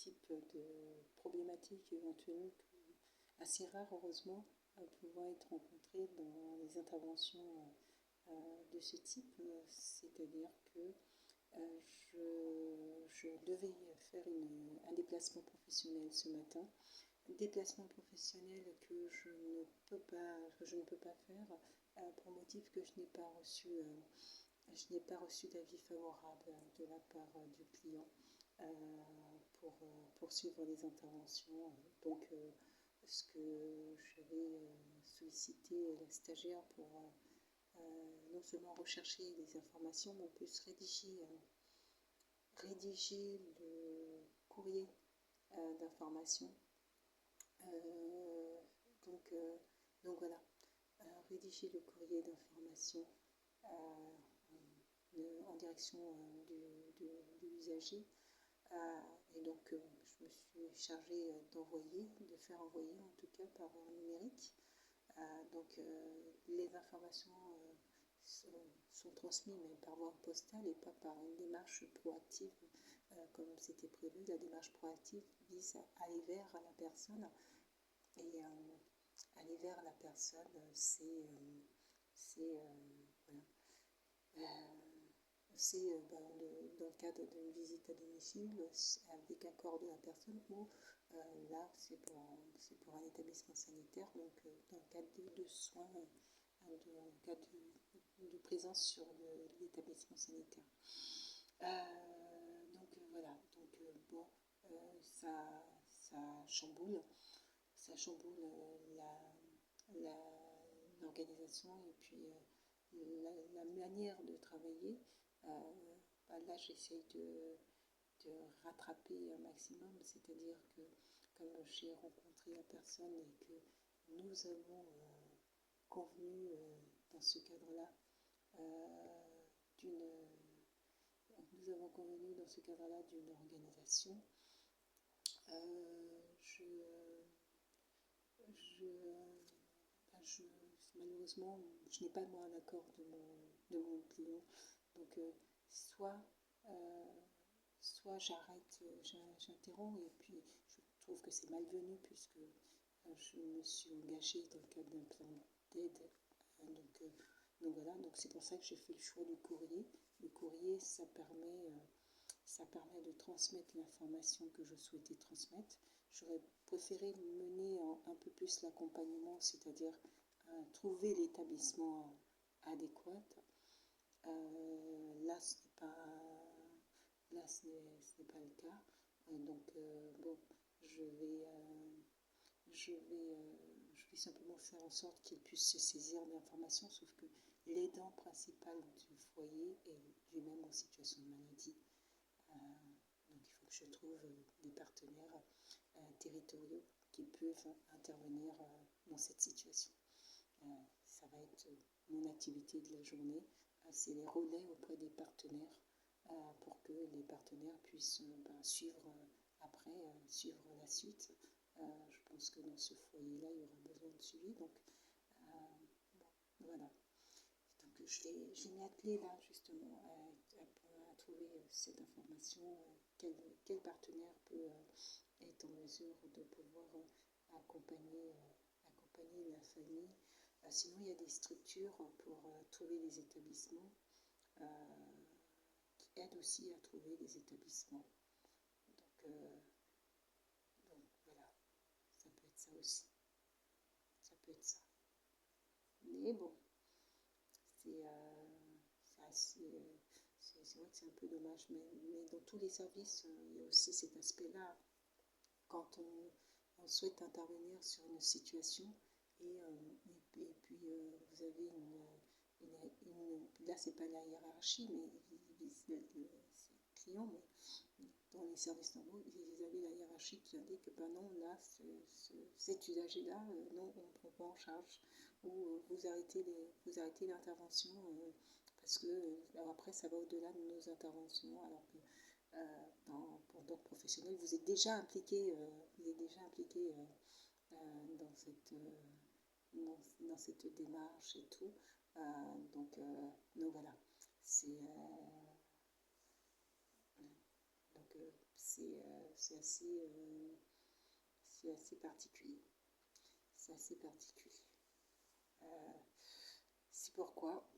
type de problématiques éventuellement assez rares, heureusement, pouvant être rencontrées dans les interventions de ce type, c'est-à-dire que je devais faire un déplacement professionnel ce matin, déplacement professionnel que je ne peux pas faire pour motif que je n'ai pas reçu d'avis favorable de la part du client pour poursuivre les interventions. Donc, ce que je vais solliciter la stagiaire pour non seulement rechercher les informations, mais en plus rédiger le courrier d'information. Donc, voilà, rédiger le courrier d'information en direction de l'usager. Et donc, je me suis chargée de faire envoyer en tout cas par numérique. Donc, les informations sont transmises mais par voie postale et pas par une démarche proactive comme c'était prévu. La démarche proactive vise à aller vers la personne. Et aller vers la personne, dans le cadre d'une visite à domicile avec accord de la personne ou là c'est pour un établissement sanitaire, donc dans le cadre de soins, dans le cadre de présence sur l'établissement sanitaire. Donc voilà, donc ça chamboule l'organisation et puis la manière de travailler. Là, j'essaye de rattraper un maximum, c'est-à-dire que comme j'ai rencontré la personne et que nous avons convenu dans ce cadre-là d'une organisation, malheureusement, je n'ai pas moi l'accord de mon client. Donc, soit j'arrête, j'interromps, et puis je trouve que c'est malvenu puisque je me suis engagée dans le cadre d'un plan d'aide. Donc voilà, donc c'est pour ça que j'ai fait le choix du courrier. Le courrier, ça permet de transmettre l'information que je souhaitais transmettre. J'aurais préféré mener un peu plus l'accompagnement, c'est-à-dire trouver l'établissement adéquat. Là, ce n'est pas le cas. Donc, bon, je vais simplement faire en sorte qu'il puisse se saisir d'informations, sauf que l'aidant principal du foyer est lui-même en situation de maladie. Donc il faut que je trouve des partenaires territoriaux qui peuvent intervenir dans cette situation. Ça va être mon activité de la journée, c'est les relais auprès des partenaires pour que les partenaires puissent suivre la suite. Je pense que dans ce foyer-là, il y aura besoin de suivi. Donc, voilà. Donc, je vais m'atteler là, justement, à trouver cette information. Quel partenaire peut être en mesure de pouvoir accompagner la famille. Sinon, il y a des structures pour trouver des établissements qui aident aussi à trouver des établissements. Donc voilà, ça peut être ça aussi. Ça peut être ça. Mais bon, c'est vrai que c'est un peu dommage, mais dans tous les services, il y a aussi cet aspect-là. Quand on souhaite intervenir sur une situation et puis vous avez là c'est pas la hiérarchie, mais c'est le client, mais dans les services normaux, vous avez la hiérarchie qui indique que non, là, cet usager-là, non, on ne prend pas en charge, ou vous arrêtez l'intervention parce que après ça va au-delà de nos interventions, alors que en tant que professionnel, vous êtes déjà impliqué, dans cette démarche et tout. Donc voilà, c'est assez particulier. C'est assez particulier. Euh, c'est pourquoi,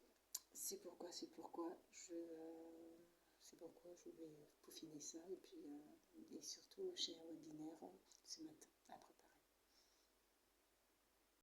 c'est pourquoi je vais peaufiner ça et puis et surtout j'ai un webinaire ce matin à préparer.